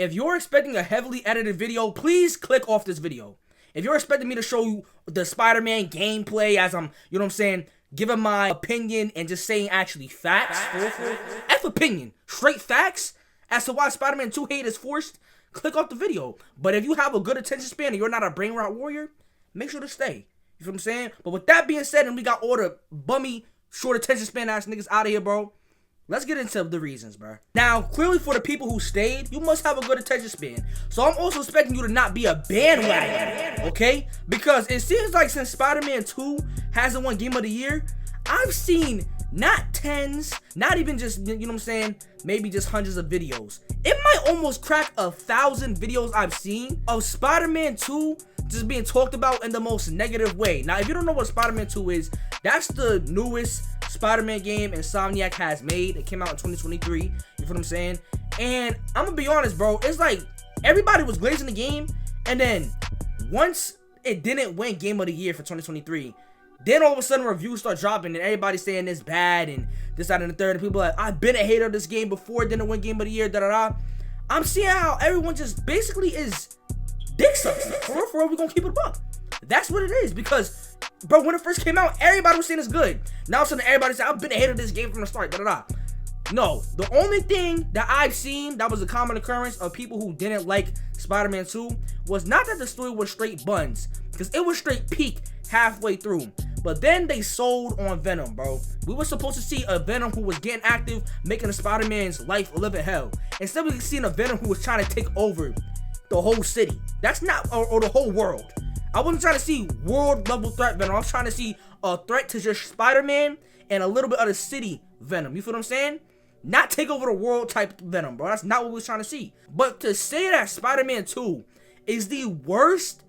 If you're expecting a heavily edited video, please click off this video. If you're expecting me to show you the Spider-Man gameplay as I'm, you know what I'm saying, giving my opinion and just saying actually facts, F opinion, straight facts as to why Spider-Man 2 hate is forced, click off the video. But if you have a good attention span and you're not a brain rot warrior, make sure to stay. You feel what I'm saying? But with that being said, and we got all the bummy, short attention span ass niggas out of here, bro, let's get into the reasons, bro. Now, clearly for the people who stayed, you must have a good attention span. So I'm also expecting you to not be a bandwagon, okay? Because it seems like since Spider-Man 2 hasn't won Game of the Year, I've seen not tens, not even just, you know what I'm saying, maybe just hundreds of videos. It might almost crack 1,000 videos I've seen of Spider-Man 2 just being talked about in the most negative way. Now, if you don't know what Spider-Man 2 is, that's the newest Spider-Man game Insomniac has made. It came out in 2023, you feel what I'm saying? And I'm gonna be honest, bro, it's like everybody was glazing the game, and then once it didn't win Game of the Year for 2023, then all of a sudden reviews start dropping and everybody's saying it's bad and this, that, and the third, and people are like, I've been a hater of this game before it didn't win Game of the Year, da-da-da. I'm seeing how everyone just basically is dick sucking. For real, we gonna keep it up. That's what it is, because bro, when it first came out, everybody was saying it's good. Now all of a sudden everybody said, I've been a hater of this game from the start, da-da-da. No, the only thing that I've seen that was a common occurrence of people who didn't like Spider-Man 2 was not that the story was straight buns, because it was straight peak halfway through. But then they sold on Venom, bro. We were supposed to see a Venom who was getting active, making a Spider-Man's life a living hell. Instead, we seen a Venom who was trying to take over the whole city. That's not, or the whole world. I wasn't trying to see world level threat Venom. I was trying to see a threat to just Spider-Man and a little bit of the city Venom. You feel what I'm saying? Not take over the world type Venom, bro. That's not what we was trying to see. But to say that Spider-Man 2 is the worst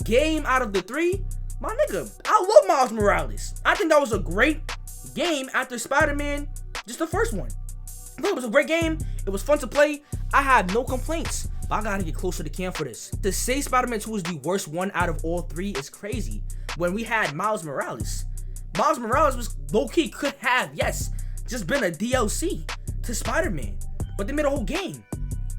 game out of the three, my nigga, I love Miles Morales. I think that was a great game after Spider-Man, just the first one. I thought it was a great game. It was fun to play. I had no complaints. But I gotta get closer to cam for this. To say Spider-Man 2 is the worst one out of all three is crazy. When we had Miles Morales. Miles Morales was low-key could have, yes, just been a DLC to Spider-Man. But they made a whole game.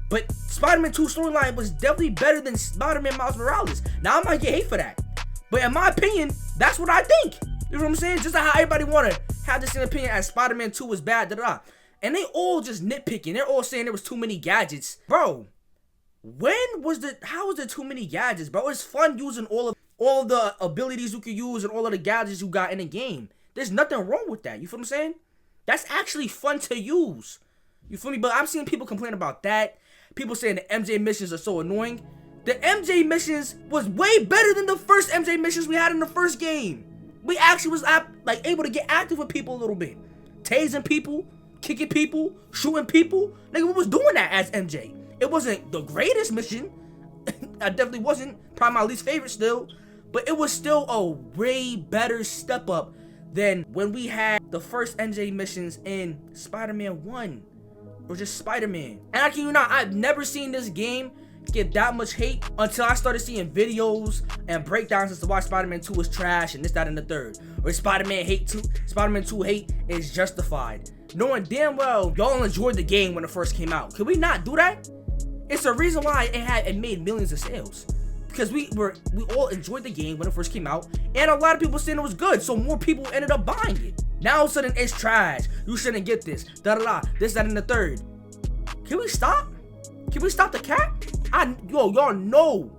But Spider-Man 2 storyline was definitely better than Spider-Man Miles Morales. Now I might get hate for that. But in my opinion, that's what I think. You know what I'm saying? Just how everybody wanna have the same opinion as Spider-Man 2 was bad, da-da. And they all just nitpicking. They're all saying there was too many gadgets. Bro, how was there too many gadgets, bro? It's fun using all of the abilities you can use and all of the gadgets you got in the game. There's nothing wrong with that. You feel what I'm saying? That's actually fun to use. You feel me? But I'm seeing people complain about that. People saying the MJ missions are so annoying. The MJ missions was way better than the first MJ missions we had in the first game. We actually was like able to get active with people a little bit. Tasing people, kicking people, shooting people. Nigga, we was doing that as MJ. It wasn't the greatest mission. I definitely wasn't. Probably my least favorite still. But it was still a way better step up than when we had the first MJ missions in Spider-Man 1. Or just Spider-Man. And I kid you not, I've never seen this game get that much hate until I started seeing videos and breakdowns as to why Spider-Man 2 is trash and this, that, and the third. Or Spider-Man 2 hate is justified. Knowing damn well y'all enjoyed the game when it first came out. Can we not do that? It's the reason why it made millions of sales. Because we all enjoyed the game when it first came out, and a lot of people saying it was good, so more people ended up buying it. Now all of a sudden it's trash. You shouldn't get this. Da-da-da. This, that, and the third. Can we stop? Can we stop the cap? Y'all know.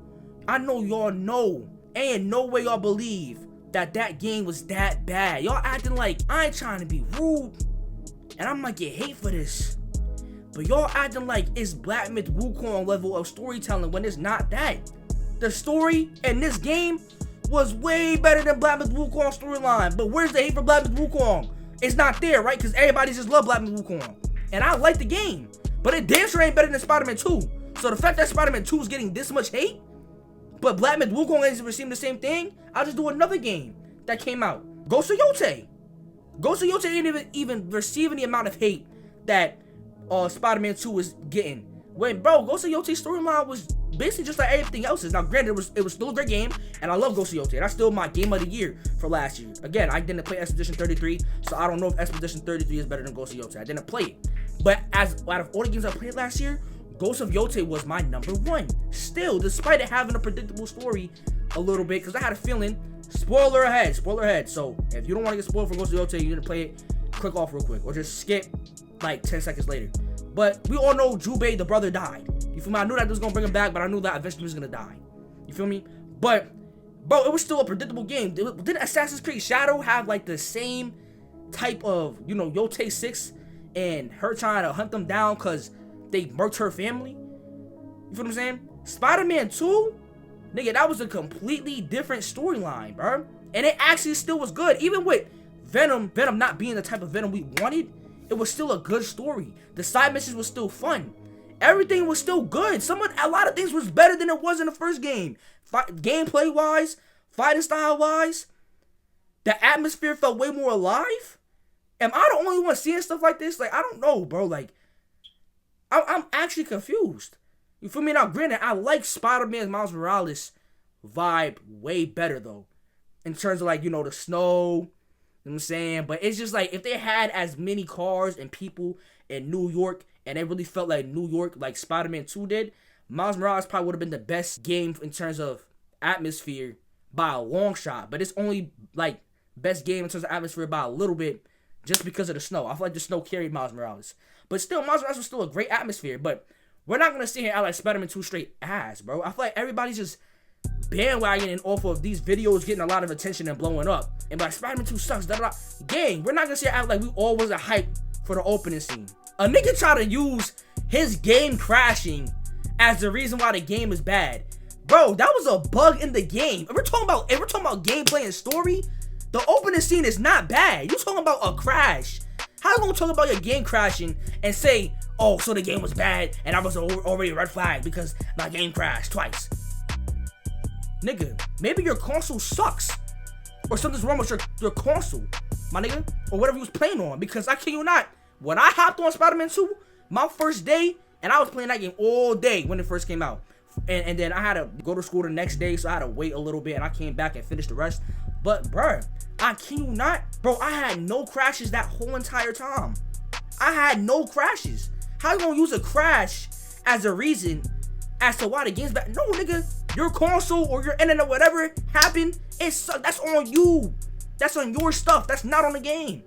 I know y'all know. Ain't no way y'all believe that game was that bad. Y'all acting like I ain't trying to be rude, and I might get hate for this. But y'all acting like it's Black Myth Wukong level of storytelling when it's not that. The story in this game was way better than Black Myth Wukong's storyline. But where's the hate for Black Myth Wukong? It's not there, right? Because everybody just love Black Myth Wukong. And I like the game. But it damn sure ain't better than Spider-Man 2. So the fact that Spider-Man 2 is getting this much hate, but Black Myth Wukong isn't receiving the same thing, I'll just do another game that came out. Ghost of Yote. Ghost of Yote ain't even receiving the amount of hate that Spider-Man 2 was getting. When, bro, Ghost of Yote's storyline was basically just like everything else's. Now, granted, it was still a great game, and I love Ghost of Yote. That's still my game of the year for last year. Again, I didn't play Expedition 33, so I don't know if Expedition 33 is better than Ghost of Yote. I didn't play it. But out of all the games I played last year, Ghost of Yote was my number 1. Still, despite it having a predictable story a little bit, because I had a feeling, spoiler ahead. So if you don't want to get spoiled for Ghost of Yote, you're gonna play it, click off real quick, or just skip like 10 seconds later. But we all know Jubei, the brother, died. You feel me? I knew that they was gonna bring him back, but I knew that eventually he was gonna die. You feel me? But bro, it was still a predictable game. Didn't Assassin's Creed Shadow have like the same type of, you know, Yote 6 and her trying to hunt them down because they murked her family? You feel what I'm saying? Spider-Man 2, nigga, that was a completely different storyline, bro. And it actually still was good. Even with Venom not being the type of Venom we wanted, it was still a good story. The side missions was still fun. Everything was still good. A lot of things was better than it was in the first game. Gameplay wise, fighting style wise, the atmosphere felt way more alive. Am I the only one seeing stuff like this? Like, I don't know, bro. Like, I'm actually confused. You feel me? Now, granted, I like Spider-Man Miles Morales vibe way better, though. In terms of, like, you know, the snow. You know what I'm saying? But it's just like, if they had as many cars and people in New York, and it really felt like New York, like Spider-Man 2 did, Miles Morales probably would have been the best game in terms of atmosphere by a long shot. But it's only, like, best game in terms of atmosphere by a little bit just because of the snow. I feel like the snow carried Miles Morales. But still, Miles Morales was still a great atmosphere. But we're not going to sit here and act like Spider-Man 2 straight ass, bro. I feel like everybody's just bandwagoning off of these videos getting a lot of attention and blowing up. And like, Spider-Man 2 sucks, da da da. Gang, we're not going to sit here and act like we all wasn't hyped for the opening scene. A nigga try to use his game crashing as the reason why the game is bad. Bro, that was a bug in the game. If we're talking about gameplay and story, the opening scene is not bad. You talking about a crash. How you gonna talk about your game crashing and say, oh, so the game was bad and I was already a red flag because my game crashed twice? Nigga, maybe your console sucks. Or something's wrong with your console, my nigga. Or whatever you was playing on. Because I kid you not, when I hopped on Spider-Man 2, my first day, and I was playing that game all day when it first came out. And then I had to go to school the next day, so I had to wait a little bit, and I came back and finished the rest. But, bruh, I kid you not, bro, I had no crashes that whole entire time. I had no crashes. How you gonna use a crash as a reason as to why the game's bad? No, nigga, your console or your internet, whatever happened, that's on you. That's on your stuff. That's not on the game.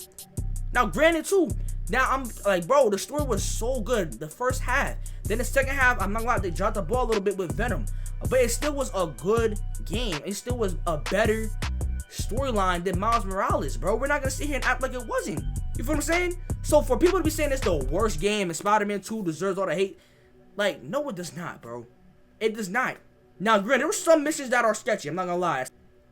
Now, granted, too, now I'm like, bro, the story was so good the first half. Then the second half, I'm not gonna lie, they dropped the ball a little bit with Venom, but it still was a good game. It still was a better storyline than Miles Morales, bro. We're not gonna sit here and act like it wasn't. You feel what I'm saying? So for people to be saying it's the worst game and Spider-Man 2 deserves all the hate, like, no, it does not, bro. It does not. Now, granted, there were some missions that are sketchy. I'm not gonna lie.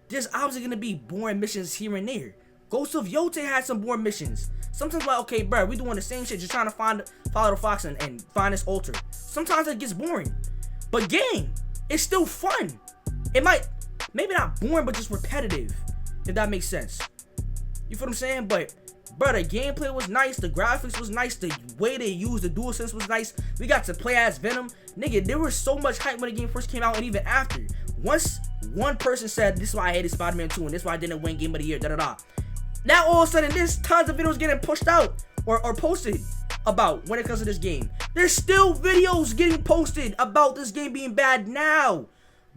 There's obviously gonna be boring missions here and there. Ghost of Yote had some boring missions. Sometimes like, okay, bro, we doing the same shit, just trying to follow the fox and find this altar. Sometimes it gets boring. But gang, it's still fun. It might, maybe not boring, but just repetitive, if that makes sense. You feel what I'm saying? But, bro, the gameplay was nice, the graphics was nice, the way they used the DualSense was nice. We got to play as Venom. Nigga, there was so much hype when the game first came out and even after. Once one person said, this is why I hated Spider-Man 2 and this is why I didn't win Game of the Year, da da da. Now all of a sudden there's tons of videos getting pushed out or posted about when it comes to this game. There's still videos getting posted about this game being bad now.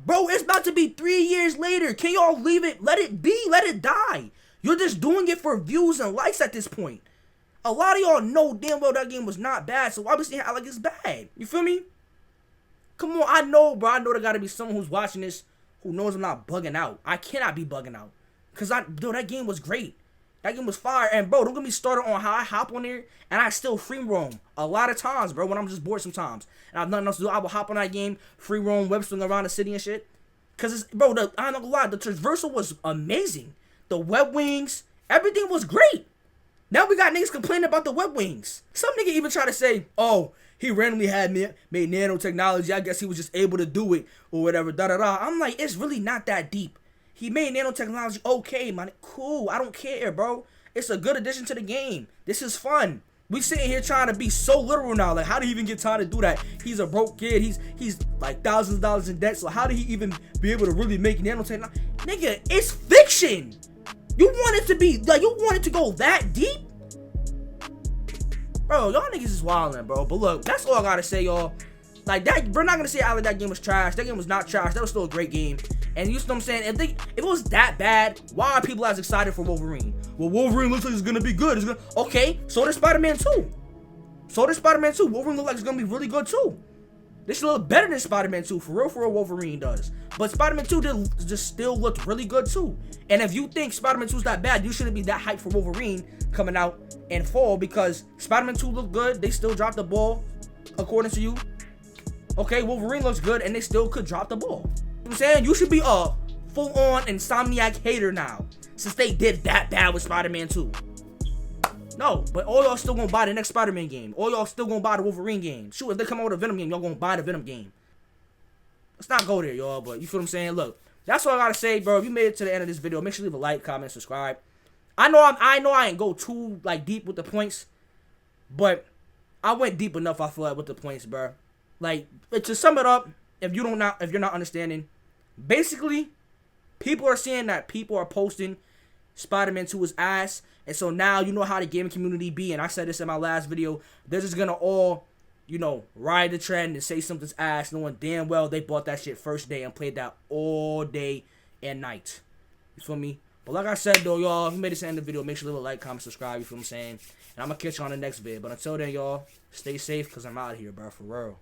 Bro, it's about to be 3 years later. Can y'all leave it? Let it be. Let it die. You're just doing it for views and likes at this point. A lot of y'all know damn well that game was not bad, so why be saying like it's bad? You feel me? Come on, I know, bro. I know there gotta be someone who's watching this who knows I'm not bugging out. I cannot be bugging out. Cause that game was great. That game was fire. And bro, don't get me started on how I hop on there and I still free roam a lot of times, bro, when I'm just bored sometimes. And I have nothing else to do. I will hop on that game, free roam, web swing around the city and shit. Cause it's, bro, I'm not gonna lie, the traversal was amazing. The web wings, everything was great. Now we got niggas complaining about the web wings. Some nigga even try to say, oh, he randomly made nanotechnology. I guess he was just able to do it or whatever, da da da. I'm like, it's really not that deep. He made nanotechnology okay, man. Cool. I don't care, bro. It's a good addition to the game. This is fun. We sitting here trying to be so literal now. Like, how did he even get time to do that? He's a broke kid. He's like thousands of dollars in debt. So how did he even be able to really make nanotechnology? Nigga, it's fiction. You want it to be like, you want it to go that deep? Bro, y'all niggas is wildin', bro. But look, that's all I gotta say, y'all. Like that, we're not gonna say that game was trash. That game was not trash. That was still a great game. And you know what I'm saying? If it was that bad, why are people as excited for Wolverine? Well, Wolverine looks like it's gonna be good. Okay, so does Spider-Man 2. Wolverine looks like it's gonna be really good too. This should look better than Spider-Man 2, for real, Wolverine does. But Spider-Man 2 just still looked really good too. And if you think Spider-Man 2 is that bad, you shouldn't be that hyped for Wolverine coming out in fall, because Spider-Man 2 looked good. They still dropped the ball, according to you. Okay, Wolverine looks good, and they still could drop the ball. You know what I'm saying? You should be a full-on Insomniac hater now, since they did that bad with Spider-Man 2. No, but all y'all still gonna buy the next Spider-Man game. All y'all still gonna buy the Wolverine game. Shoot, if they come out with a Venom game, y'all gonna buy the Venom game. Let's not go there, y'all, but you feel what I'm saying? Look, that's all I gotta say, bro. If you made it to the end of this video, make sure you leave a like, comment, subscribe. I know I ain't go too like deep with the points, but I went deep enough, I feel like, with the points, bro. Like, to sum it up, if you're not understanding, basically, people are saying that people are posting Spider-Man 2 is ass, and so now you know how the gaming community be, and I said this in my last video, they're just gonna all, you know, ride the trend and say something's ass, knowing damn well they bought that shit first day and played that all day and night. You feel me? But like I said though, y'all, if you made it to the end of the video, make sure to leave a like, comment, subscribe, you feel what I'm saying? And I'm gonna catch you on the next vid. But until then, y'all, stay safe, because I'm out of here, bro, for real.